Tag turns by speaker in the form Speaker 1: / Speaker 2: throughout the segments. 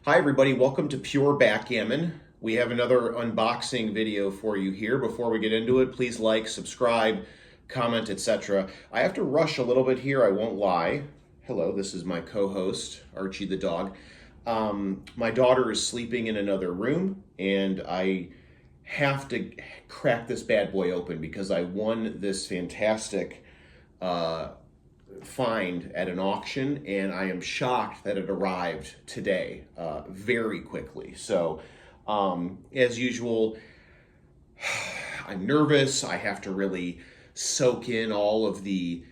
Speaker 1: Hi everybody, welcome to Pure Backgammon. We have another unboxing video for you here. Before we get into it, please like, subscribe, comment, etc. I have to rush a little bit here, I won't lie. Hello, this is my co-host, Archie the dog. My daughter is sleeping in another room and I have to crack this bad boy open because I won this fantastic find at an auction, and I am shocked that it arrived today very quickly. So as usual, I'm nervous. I have to really soak in all of the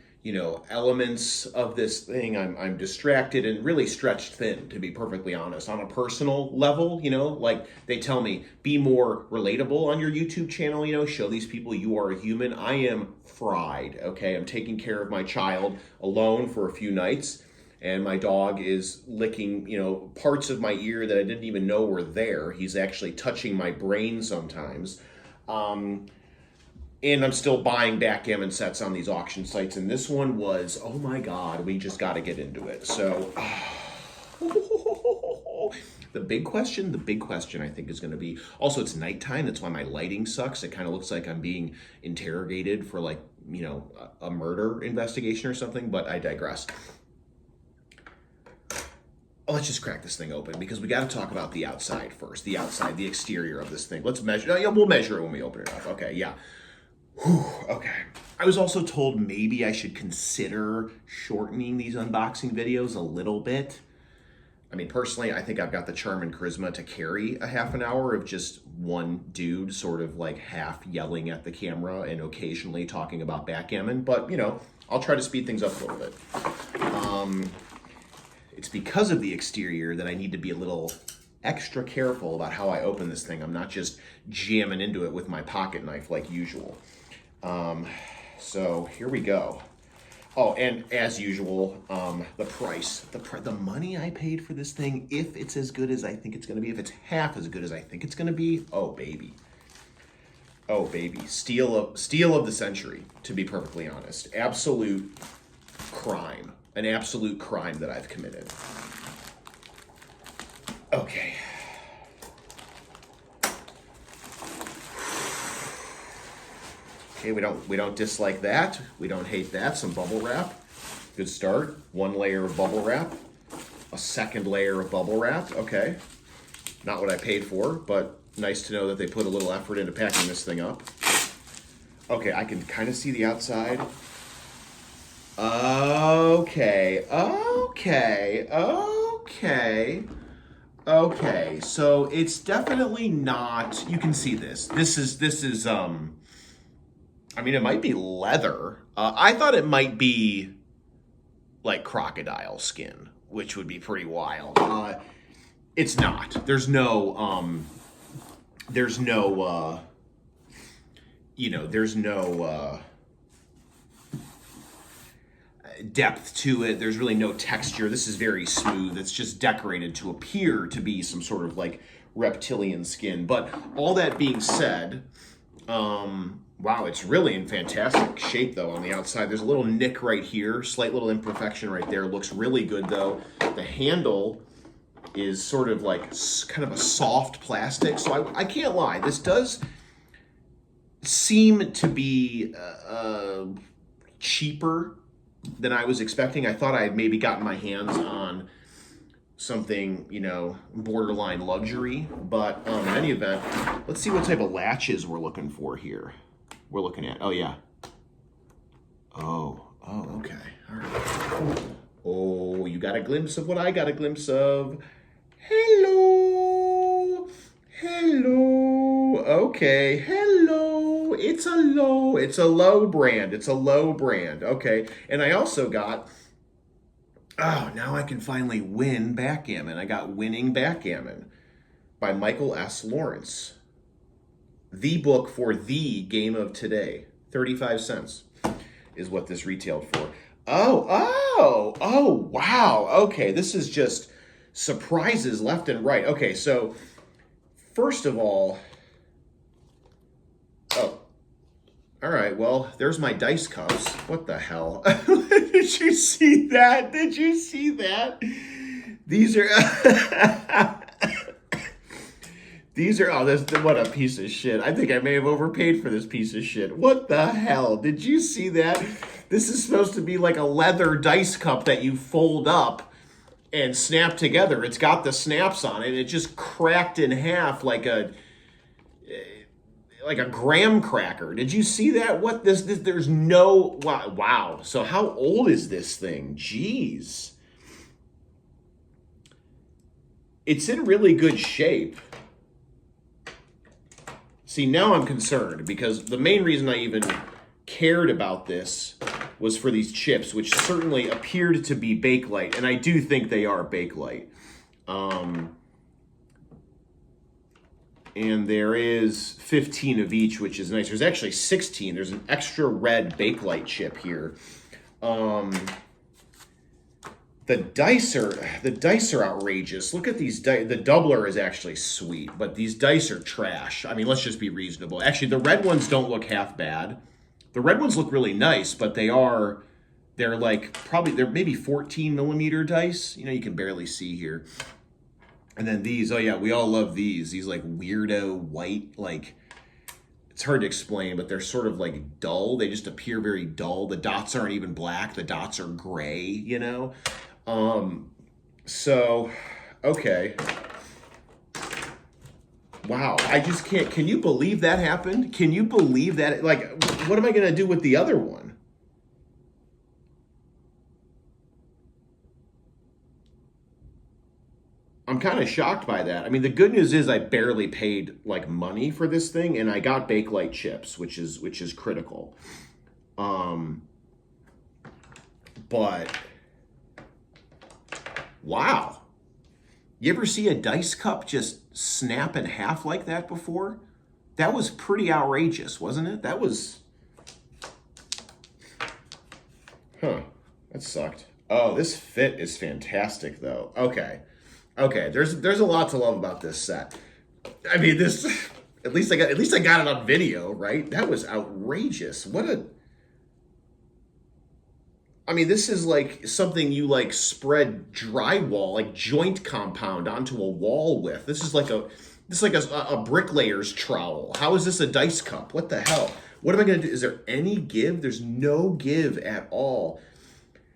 Speaker 1: elements of this thing. I'm distracted and really stretched thin, to be perfectly honest. On a personal level, like they tell me, be more relatable on your YouTube channel, show these people you are a human. I am fried, okay? I'm taking care of my child alone for a few nights, and my dog is licking, parts of my ear that I didn't even know were there. He's actually touching my brain sometimes. And I'm still buying backgammon sets on these auction sites. And this one was, oh my God, we just got to get into it. So the big question I think is going to be, also it's nighttime. That's why my lighting sucks. It kind of looks like I'm being interrogated for like, a murder investigation or something, but I digress. Let's just crack this thing open because we got to talk about the outside first. The outside, the exterior of this thing. Let's measure. Yeah, we'll measure it when we open it up. Okay, yeah. Whew, okay. I was also told maybe I should consider shortening these unboxing videos a little bit. I mean, personally, I think I've got the charm and charisma to carry a half an hour of just one dude sort of like half yelling at the camera and occasionally talking about backgammon. But, I'll try to speed things up a little bit. It's because of the exterior that I need to be a little extra careful about how I open this thing. I'm not just jamming into it with my pocket knife like usual. So here we go. Oh, and as usual, the price, the money I paid for this thing, if it's as good as I think it's going to be, if it's half as good as I think it's going to be, oh baby, steal of the century, to be perfectly honest. Absolute crime, an absolute crime that I've committed. Okay. Okay, we don't dislike that. We don't hate that. Some bubble wrap. Good start. One layer of bubble wrap. A second layer of bubble wrap. Okay. Not what I paid for, but nice to know that they put a little effort into packing this thing up. Okay, I can kind of see the outside. Okay. So it's definitely not, you can see this. This is I mean, it might be leather. I thought it might be like crocodile skin, which would be pretty wild. It's not. There's no depth to it. There's really no texture. This is very smooth. It's just decorated to appear to be some sort of like reptilian skin. But all that being said, wow, it's really in fantastic shape though on the outside. There's a little nick right here, slight little imperfection right there. Looks really good though. The handle is sort of like kind of a soft plastic. So I can't lie. This does seem to be cheaper than I was expecting. I thought I had maybe gotten my hands on something, borderline luxury. But in any event, let's see what type of latches we're looking for here. We're looking at, oh yeah. Oh, okay, all right. Oh, you got a glimpse of what I got a glimpse of. Hello, okay, hello. It's a Lowe brand. It's a Lowe brand, okay. And I also got, now I can finally win backgammon. I got Winning Backgammon by Michael S. Lawrence. The book for the game of today. 35 cents is what this retailed for. Oh, wow. Okay, this is just surprises left and right. Okay, so first of all, all right, well, there's my dice cups. What the hell? Did you see that? These are These are, oh, this, what a piece of shit. I think I may have overpaid for this piece of shit. What the hell? Did you see that? This is supposed to be like a leather dice cup that you fold up and snap together. It's got the snaps on it. It just cracked in half like a graham cracker. Did you see that? What this there's no, wow. So how old is this thing? Jeez. It's in really good shape. See, now I'm concerned because the main reason I even cared about this was for these chips, which certainly appeared to be Bakelite, and I do think they are Bakelite. And there is 15 of each, which is nice. There's actually 16. There's an extra red Bakelite chip here. The dice are outrageous. Look at these dice. The doubler is actually sweet, but these dice are trash. I mean, let's just be reasonable. Actually, the red ones don't look half bad. The red ones look really nice, but they're maybe 14 millimeter dice. You know, you can barely see here. And then these, oh yeah, we all love these. These like weirdo white, like, it's hard to explain, but they're sort of like dull. They just appear very dull. The dots aren't even black. The dots are gray, you know? So, okay. Wow, I just can't, can you believe that happened? Can you believe that? Like, what am I going to do with the other one? I'm kind of shocked by that. I mean, the good news is I barely paid like money for this thing, and I got Bakelite chips, which is critical. But wow. You ever see a dice cup just snap in half like that before? That was pretty outrageous, wasn't it? That was... Huh. That sucked. Oh, this fit is fantastic, though. Okay. Okay, there's a lot to love about this set. I mean, this... At least I got it on video, right? That was outrageous. What a... I mean, this is like something you like spread drywall, like joint compound onto a wall with. This is like a bricklayer's trowel. How is this a dice cup? What the hell? What am I going to do? Is there any give? There's no give at all,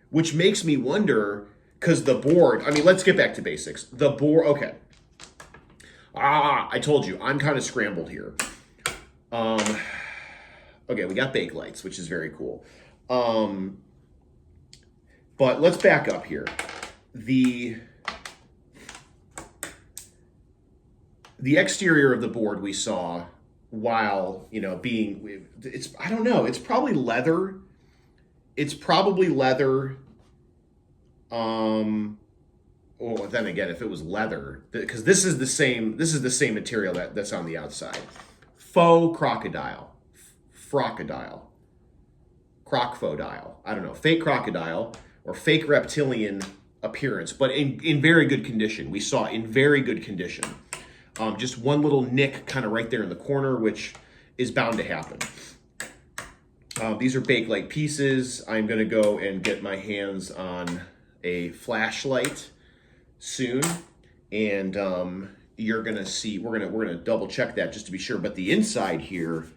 Speaker 1: which makes me wonder, because the board, I mean, let's get back to basics. The board, okay. I told you, I'm kind of scrambled here. Okay, we got Bakelites, which is very cool. But let's back up here. The exterior of the board we saw, while, you know, being, it's, I don't know, it's probably leather. It's probably leather. Well, then again, if it was leather, because this is the same material that's on the outside. Faux crocodile. Crocodile. Crocodile. I don't know. Fake crocodile. Or fake reptilian appearance, but in very good condition. We saw in very good condition. Just one little nick kind of right there in the corner, which is bound to happen. These are Bakelite pieces. I'm going to go and get my hands on a flashlight soon, and you're going to see, we're going to double check that just to be sure. But the inside here,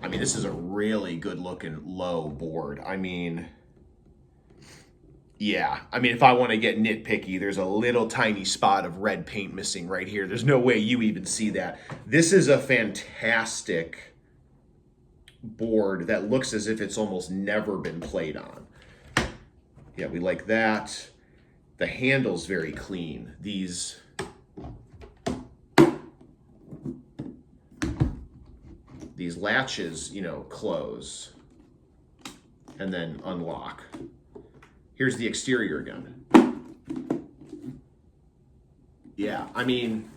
Speaker 1: I mean, this is a really good looking Lowe board. I mean... Yeah, I mean, if I want to get nitpicky, there's a little tiny spot of red paint missing right here. There's no way you even see that. This is a fantastic board that looks as if it's almost never been played on. Yeah, we like that. The handle's very clean. These latches, you know, close and then unlock. Here's the exterior again. Yeah, I mean,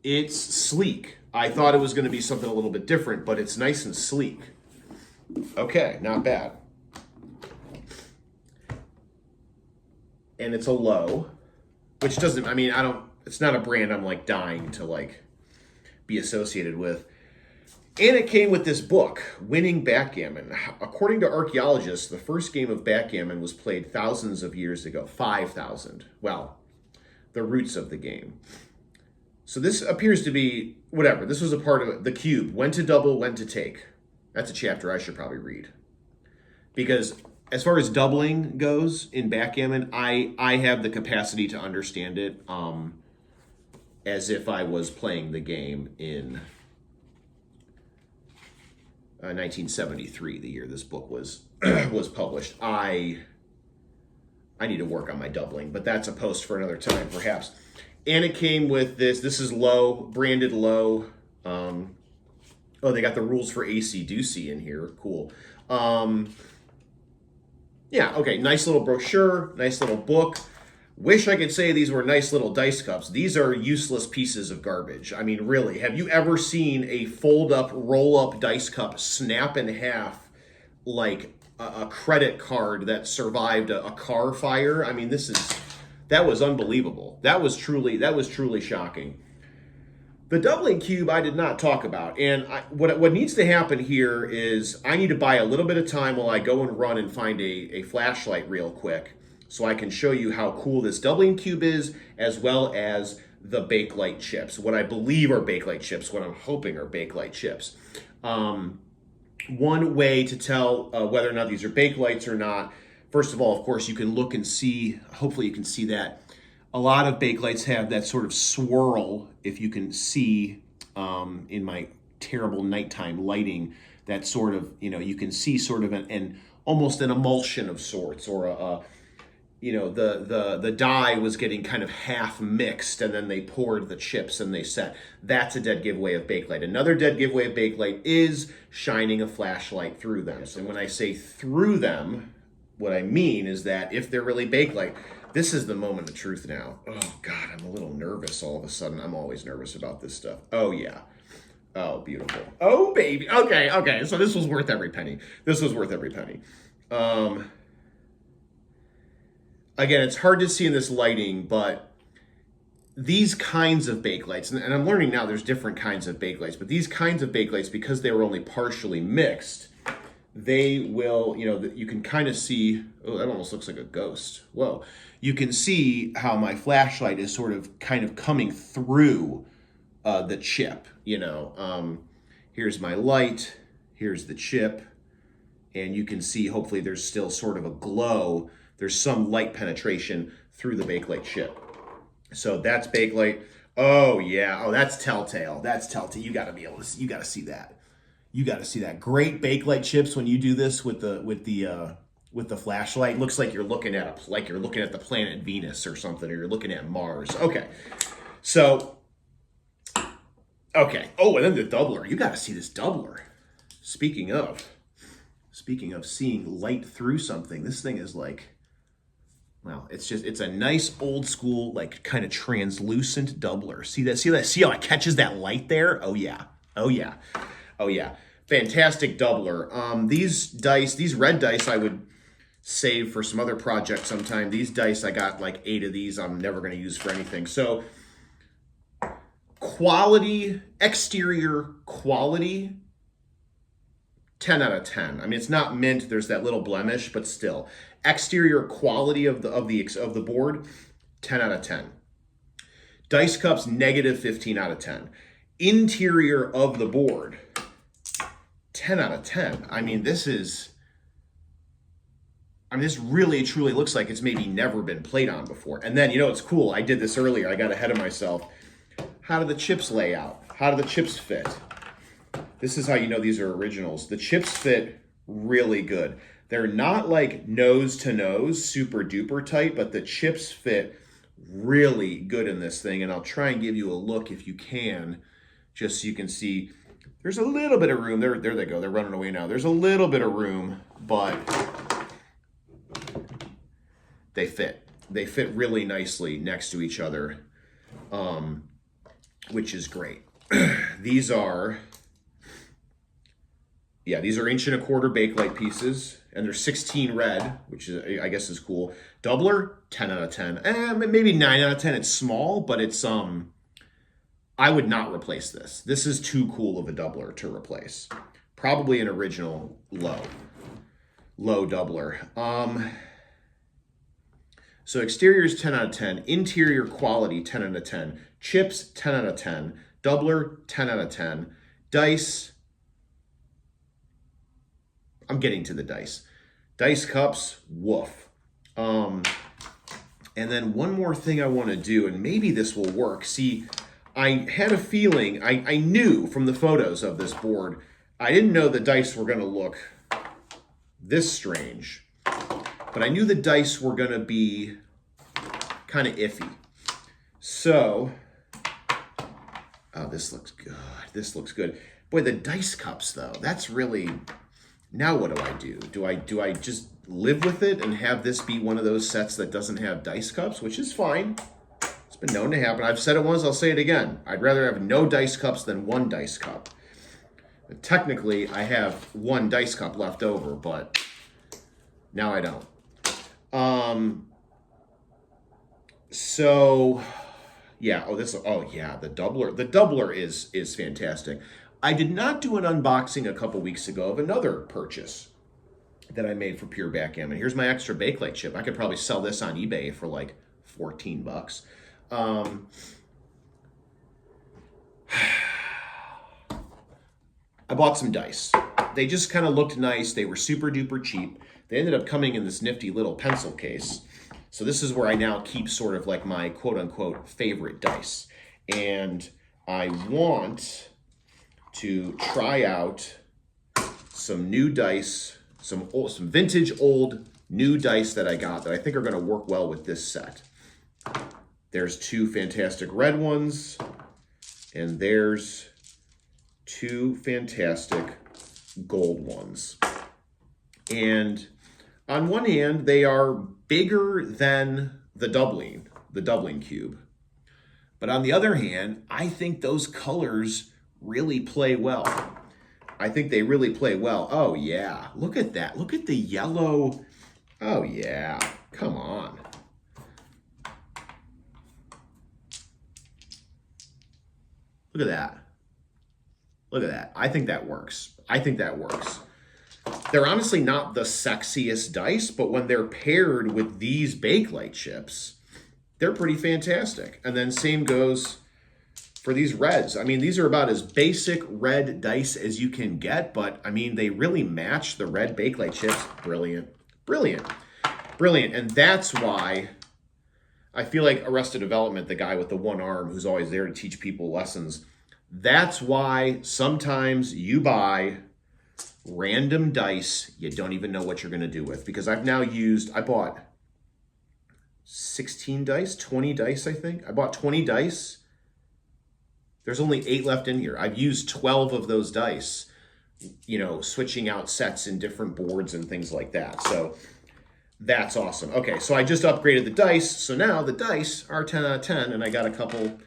Speaker 1: it's sleek. I thought it was going to be something a little bit different, but it's nice and sleek. Okay, not bad. And it's a Lowe, which doesn't, I mean, it's not a brand I'm like dying to like be associated with. And it came with this book, Winning Backgammon. According to archaeologists, the first game of backgammon was played thousands of years ago, 5,000. Well, the roots of the game. So this appears to be, whatever, this was a part of it. The cube, when to double, when to take. That's a chapter I should probably read. Because as far as doubling goes in backgammon, I have the capacity to understand it as if I was playing the game in 1973, the year this book was was published. I need to work on my doubling, but that's a post for another time, perhaps. And it came with this. This is Lowe, branded Lowe. Oh, they got the rules for AC Doocy in here. Cool. Yeah, okay, nice little brochure, nice little book. Wish I could say these were nice little dice cups. These are useless pieces of garbage. I mean, really, have you ever seen a fold-up, roll-up dice cup snap in half like a credit card that survived a car fire? I mean, that was unbelievable. That was truly shocking. The doubling cube I did not talk about, and what needs to happen here is I need to buy a little bit of time while I go and run and find a flashlight real quick so I can show you how cool this doubling cube is, as well as the Bakelite chips. What I believe are Bakelite chips, what I'm hoping are Bakelite chips. One way to tell whether or not these are Bakelites or not, first of all, of course, you can look and see, hopefully you can see that. A lot of Bakelites have that sort of swirl, if you can see in my terrible nighttime lighting, that sort of, you can see sort of an almost an emulsion of sorts, or the dye was getting kind of half mixed and then they poured the chips and they set. That's a dead giveaway of Bakelite. Another dead giveaway of Bakelite is shining a flashlight through them. So when I say through them, what I mean is that if they're really Bakelite, this is the moment of truth now. Oh, God, I'm a little nervous all of a sudden. I'm always nervous about this stuff. Oh, yeah. Oh, beautiful. Oh, baby. Okay. So this was worth every penny. Again, it's hard to see in this lighting, but these kinds of Bakelites, and I'm learning now there's different kinds of Bakelites, but these kinds of Bakelites, because they were only partially mixed, they will, you can kind of see, oh, that almost looks like a ghost. Whoa. You can see how my flashlight is sort of kind of coming through the chip, Here's my light, here's the chip, and you can see hopefully there's still sort of a glow. There's some light penetration through the Bakelite chip. So that's Bakelite. Oh, yeah. Oh, that's telltale. You got to see that. You got to see that. Great Bakelite chips when you do this with the flashlight. Looks like you're looking at the planet Venus or something, or you're looking at Mars. Okay. So, okay. Oh, and then the doubler. You got to see this doubler. Speaking of seeing light through something, this thing is like, well, it's a nice old school, like kind of translucent doubler. See that? See how it catches that light there? Oh yeah. Fantastic doubler. These red dice I would save for some other project sometime. These dice, I got like 8 of these I'm never going to use for anything. So quality, exterior quality, 10 out of 10. I mean, it's not mint. There's that little blemish, but still. Exterior quality of the board, 10 out of 10. Dice cups, negative 15 out of 10. Interior of the board, 10 out of 10. I mean, this really truly looks like it's maybe never been played on before. And then, it's cool. I did this earlier. I got ahead of myself. How do the chips lay out? How do the chips fit? This is how you know these are originals. The chips fit really good. They're not like nose to nose, super duper tight, but the chips fit really good in this thing. And I'll try and give you a look if you can, just so you can see. There's a little bit of room. There they go. They're running away now. There's a little bit of room, but they fit. They fit really nicely next to each other, which is great. These are 1.25 Bakelite pieces, and they're 16 red, which is, I guess is cool. Doubler, 10 out of 10. Maybe 9 out of 10. It's small, but it's I would not replace this. This is too cool of a doubler to replace. Probably an original Lowe doubler. So exterior is 10 out of 10. Interior quality, 10 out of 10. Chips, 10 out of 10. Doubler, 10 out of 10. Dice, I'm getting to the dice. Dice cups, woof. And then one more thing I want to do, and maybe this will work. See, I had a feeling, I knew from the photos of this board, I didn't know the dice were going to look this strange. But I knew the dice were going to be kind of iffy. So, oh, this looks good. This looks good. Boy, the dice cups, though, that's really... Now what do? Do I just live with it and have this be one of those sets that doesn't have dice cups, which is fine. It's been known to happen. I've said it once, I'll say it again. I'd rather have no dice cups than one dice cup. But technically, I have one dice cup left over, but now I don't. So, yeah. Oh yeah, the doubler. The doubler is fantastic. I did not do an unboxing a couple weeks ago of another purchase that I made for Pure Backgammon. Here's my extra Bakelite chip. I could probably sell this on eBay for like 14 bucks. I bought some dice. They just kind of looked nice. They were super duper cheap. They ended up coming in this nifty little pencil case. So this is where I now keep sort of like my quote unquote favorite dice. And I want to try out some new dice, some vintage old new dice that I got that I think are going to work well with this set. There's two fantastic red ones, and there's two fantastic gold ones. And on one hand, they are bigger than the doubling cube. But on the other hand, I think those colors really play well. I think they really play well. Oh yeah, look at that. Look at the yellow. Oh yeah, come on. Look at that. Look at that. I think that works. I think that works. They're honestly not the sexiest dice, but when they're paired with these Bakelite chips, they're pretty fantastic. And then same goes for these reds. I mean, these are about as basic red dice as you can get, but I mean, they really match the red Bakelite chips. Brilliant, brilliant, brilliant. And that's why I feel like Arrested Development, the guy with the one arm who's always there to teach people lessons, that's why sometimes you buy random dice you don't even know what you're going to do with. Because I've now I bought 16 dice, 20 dice, I think. I bought 20 dice. There's only 8 left in here. I've used 12 of those dice, you know, switching out sets in different boards and things like that. So that's awesome. Okay, so I just upgraded the dice. So now the dice are 10 out of 10, and I got a couple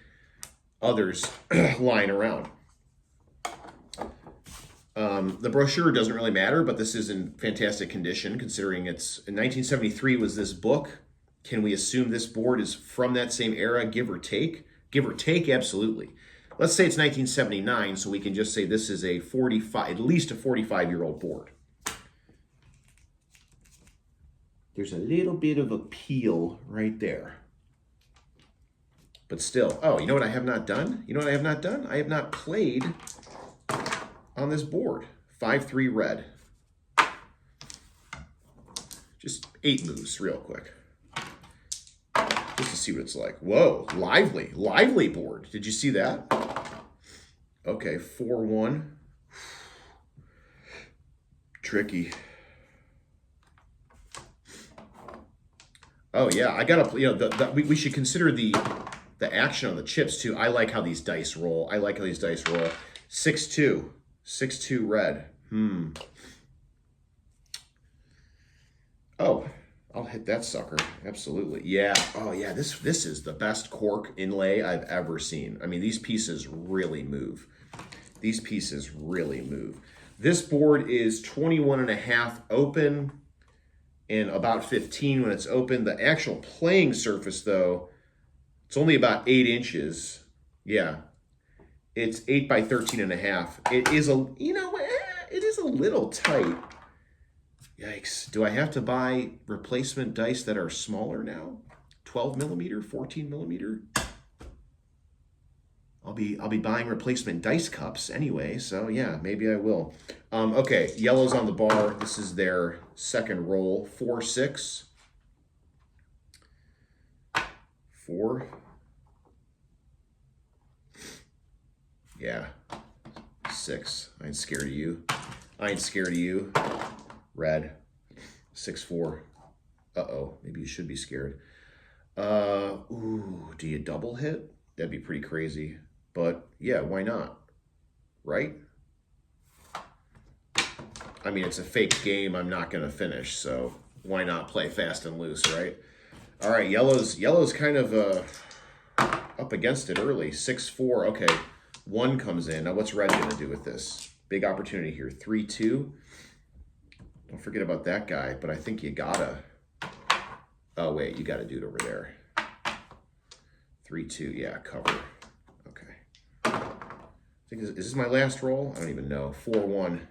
Speaker 1: others lying around. The brochure doesn't really matter, but this is in fantastic condition considering it's in 1973 was this book. Can we assume this board is from that same era, give or take? Give or take, absolutely. Let's say it's 1979, so we can just say this is a at least a 45-year-old board. There's a little bit of a peel right there. But still, oh, you know what I have not done? You know what I have not done? I have not played on this board. 5-3 red. Just 8 moves real quick. Just to see what it's like. Whoa, lively board. Did you see that? Okay, 4-1. Tricky. Oh yeah, I gotta, you know, we should consider the action on the chips too. I like how these dice roll. 6-2. 6-2 red. Oh, I'll hit that sucker. Absolutely. Yeah. Oh yeah, this is the best cork inlay I've ever seen. I mean, these pieces really move. These pieces really move. This board is 21.5 open and about 15 when it's open. The actual playing surface though, it's only about 8 inches. Yeah. It's 8 by 13.5. It is it is a little tight. Yikes. Do I have to buy replacement dice that are smaller now? 12 millimeter, 14 millimeter? I'll be buying replacement dice cups anyway, so yeah, maybe I will. Okay, yellow's on the bar. This is their second roll. 4, 6. 4. Yeah. 6. I ain't scared of you. I ain't scared of you. Red. 6, 4. Uh-oh. Maybe you should be scared. Ooh, do you double hit? That'd be pretty crazy. But yeah, why not? Right? I mean, it's a fake game I'm not going to finish, so why not play fast and loose, right? All right, yellow's kind of up against it early. 6, 4. Okay, 1 comes in. Now what's red going to do with this? Big opportunity here. 3, 2. Don't forget about that guy, but I think you gotta. Oh wait, you gotta do it over there. 3, 2. Yeah, cover. Okay. I think is this my last roll? I don't even know. 4, 1.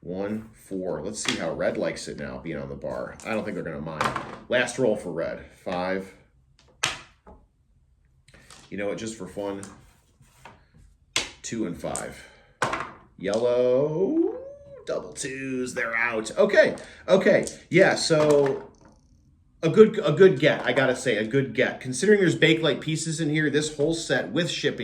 Speaker 1: 1, 4. Let's see how red likes it now, being on the bar. I don't think they're gonna mind. Last roll for red. 5. You know what? Just for fun. 2 and 5. Yellow. Double 2s. They're out. Okay. Okay. Yeah. So a good get. I gotta say, a good get. Considering there's Bakelite pieces in here, this whole set with shipping